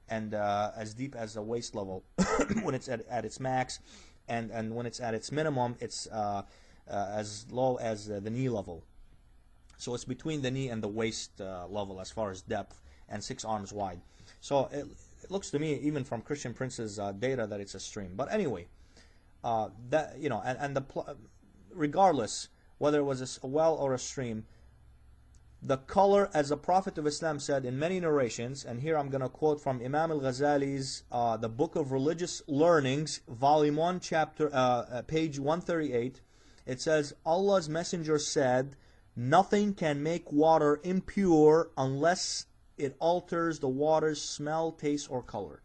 and as deep as the waist level when it's at its max, and when it's at its minimum, it's as low as the knee level. So it's between the knee and the waist level as far as depth, and 6 arms wide. So it looks to me, even from ChristanPrince's data, that it's a stream. But anyway, that, you know, regardless whether it was a well or a stream, the color, as the Prophet of Islam said in many narrations, and here I'm going to quote from Imam al-Ghazali's The Book of Religious Learnings, Volume 1, page 138. It says, Allah's Messenger said, "Nothing can make water impure unless it alters the water's smell, taste, or color."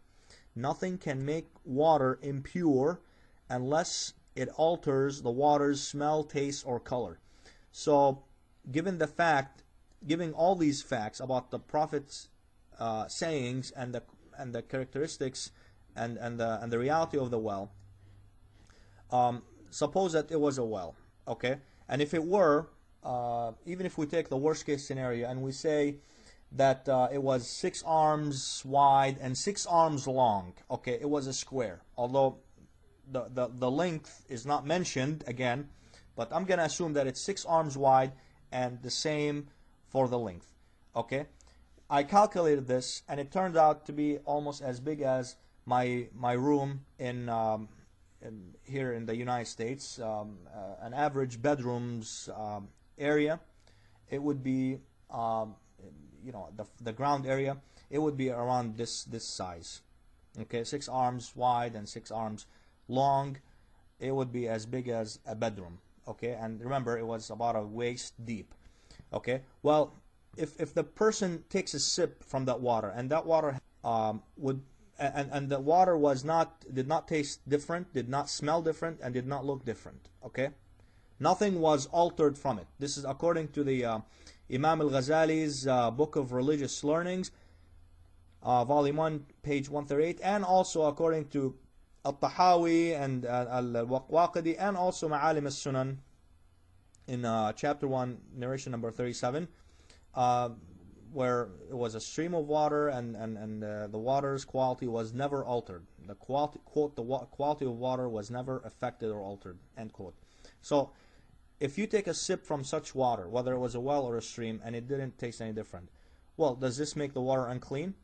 Nothing can make water impure unless it alters the water's smell, taste, or color. So, given all these facts about the Prophet's sayings and the characteristics and the reality of the well, suppose that it was a well, okay, and if it were, even if we take the worst case scenario and we say that it was 6 arms wide and 6 arms long, okay, it was a square, although the length is not mentioned again, but I'm gonna assume that it's 6 arms wide and the same for the length. Okay, I calculated this and it turned out to be almost as big as my room here in the United States. An average bedroom's area, it would be you know, the ground area, it would be around this size. Okay, 6 arms wide and 6 arms long, it would be as big as a bedroom. Okay, and remember, it was about a waist deep. Okay, well, if the person takes a sip from that water, and that water and the water did not taste different, did not smell different, and did not look different. Okay, nothing was altered from it. This is according to the Imam al-Ghazali's Book of Religious Learnings, Volume 1, page 138, and also according to Al-Tahawi and Al-Waqidi, and also Ma'alim al-Sunan in chapter 1, narration number 37, where it was a stream of water, and the water's quality was never altered. The quality, quote, the quality of water was never affected or altered, end quote. So if you take a sip from such water, whether it was a well or a stream, and it didn't taste any different, well, does this make the water unclean?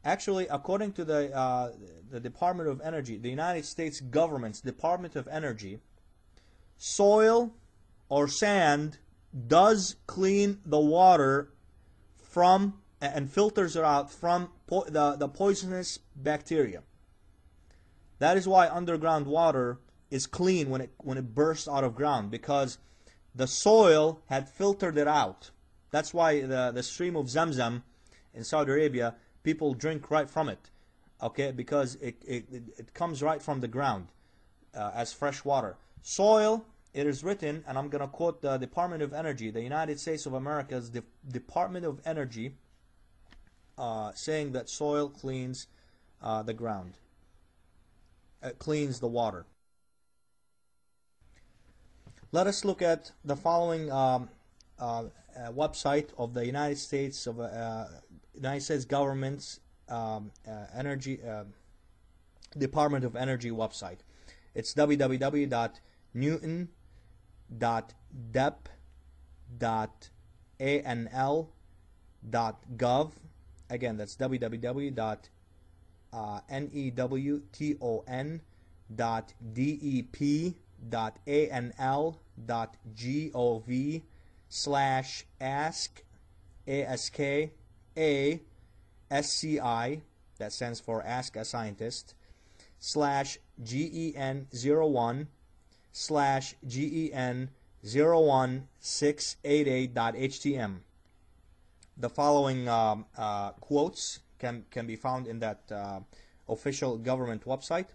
Actually, according to the Department of Energy, the United States government's Department of Energy, soil or sand does clean the water from and filters it out from the poisonous bacteria. That is why underground water is clean when it bursts out of ground, because the soil had filtered it out. That's why the stream of Zamzam in Saudi Arabia, people drink right from it, okay, because it comes right from the ground as fresh water. Soil, it is written, and I'm going to quote the Department of Energy, the United States of America's Department of Energy, saying that soil cleans the ground, cleans the water. Let us look at the following website of the United States government's Department of Energy website. It's www.newton.dep.anl.gov. Again, that's www.newton.dep.anl.gov/ask that stands for Ask a Scientist /GEN01/GEN01688.htm. The following quotes can be found in that official government website.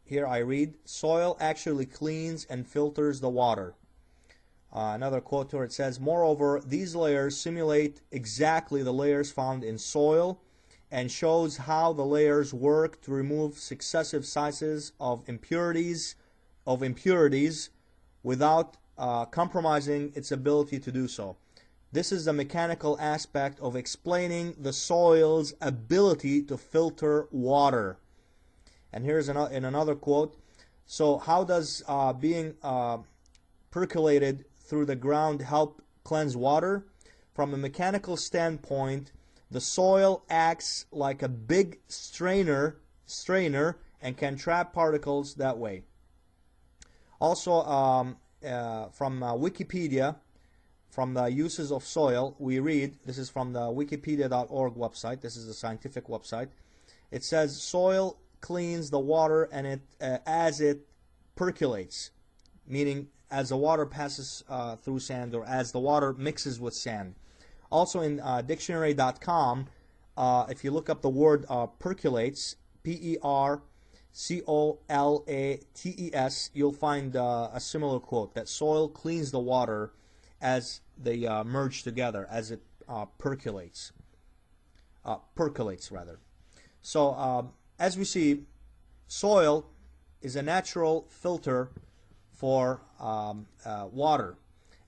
Here I read, "Soil actually cleans and filters the water." Another quote where it says, "Moreover, these layers simulate exactly the layers found in soil and shows how the layers work to remove successive sizes of impurities without compromising its ability to do so." This is the mechanical aspect of explaining the soil's ability to filter water. And here's in another quote. So how does being percolated through the ground help cleanse water? From a mechanical standpoint, the soil acts like a big strainer and can trap particles that way. Also, from Wikipedia, from the uses of soil, we read, this is from the wikipedia.org website, this is the scientific website. It says soil cleans the water and it as it percolates, meaning as the water passes through sand, or as the water mixes with sand. Also in dictionary.com, if you look up the word percolates, P-E-R-C-O-L-A-T-E-S, you'll find a similar quote, that soil cleans the water as they merge together, as it percolates. So as we see, soil is a natural filter for water.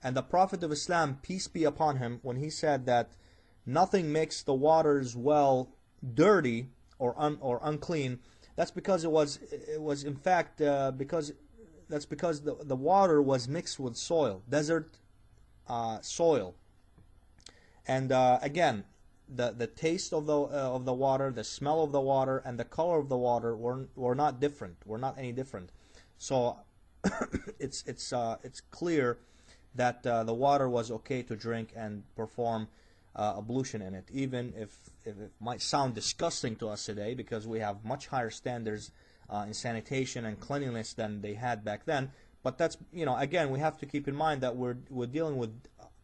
And the Prophet of Islam, peace be upon him, when he said that nothing makes the waters well dirty or unclean, that's because it was in fact because the water was mixed with soil, desert soil. And again, the taste of the water, the smell of the water, and the color of the water were not different. Were not any different. So it's clear that the water was okay to drink and perform ablution in it, even if it might sound disgusting to us today, because we have much higher standards in sanitation and cleanliness than they had back then. But that's, again, we have to keep in mind that we're dealing with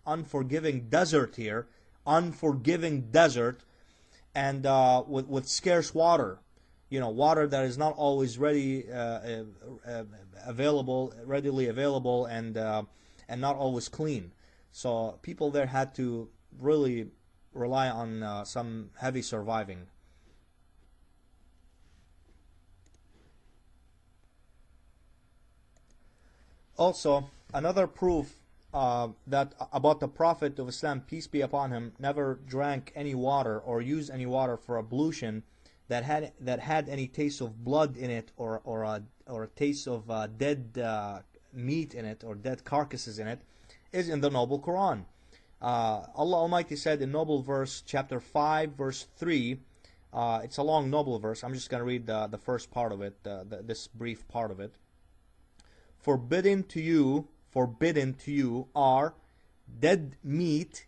unforgiving desert here, unforgiving desert, and with scarce water, water that is not always readily available, and not always clean. So people there had to really rely on some heavy surviving. Also, another proof that about the Prophet of Islam, peace be upon him, never drank any water or used any water for ablution that had any taste of blood in it, or a taste of dead meat in it, or dead carcasses in it, is in the Noble Quran. Allah Almighty said in Noble Verse chapter 5 verse 3, it's a long Noble Verse, I'm just going to read the first part of it, this brief part of it. Forbidden to you are dead meat,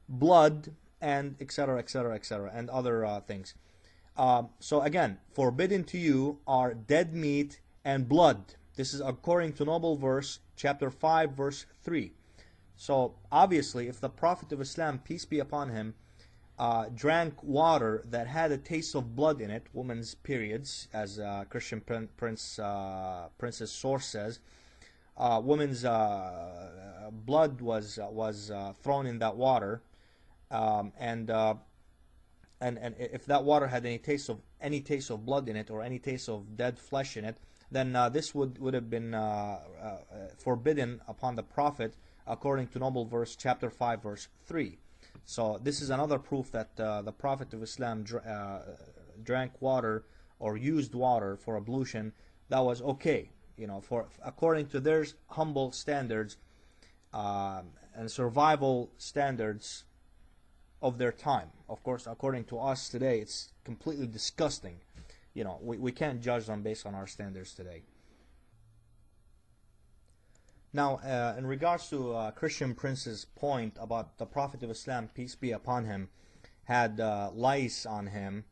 blood, and etc., etc., etc., and other things. So again, forbidden to you are dead meat and blood. This is according to Noble Verse chapter 5 verse 3. So obviously, if the Prophet of Islam, peace be upon him, drank water that had a taste of blood in it, women's periods, as ChristanPrince's source says, women's blood was thrown in that water, and if that water had any taste of blood in it, or any taste of dead flesh in it, then this would have been forbidden upon the Prophet, according to Noble Verse chapter 5 verse 3. So this is another proof that the Prophet of Islam drank water or used water for ablution that was okay, for according to their humble standards and survival standards of their time. Of course, according to us today, it's completely disgusting. We can't judge them based on our standards today. Now, in regards to ChristanPrince's point about the Prophet of Islam, peace be upon him, had lice on him,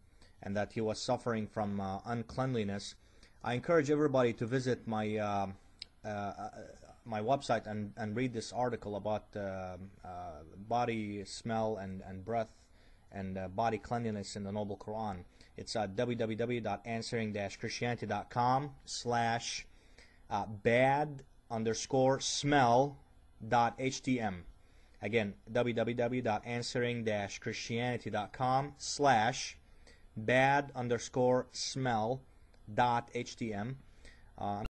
and that he was suffering from uncleanliness, I encourage everybody to visit my my website and read this article about body smell and breath and body cleanliness in the Noble Quran. It's at www.answering-christianity.com/bad_smell.htm. Again, www.answering-christianity.com/bad_smell.htm. I'm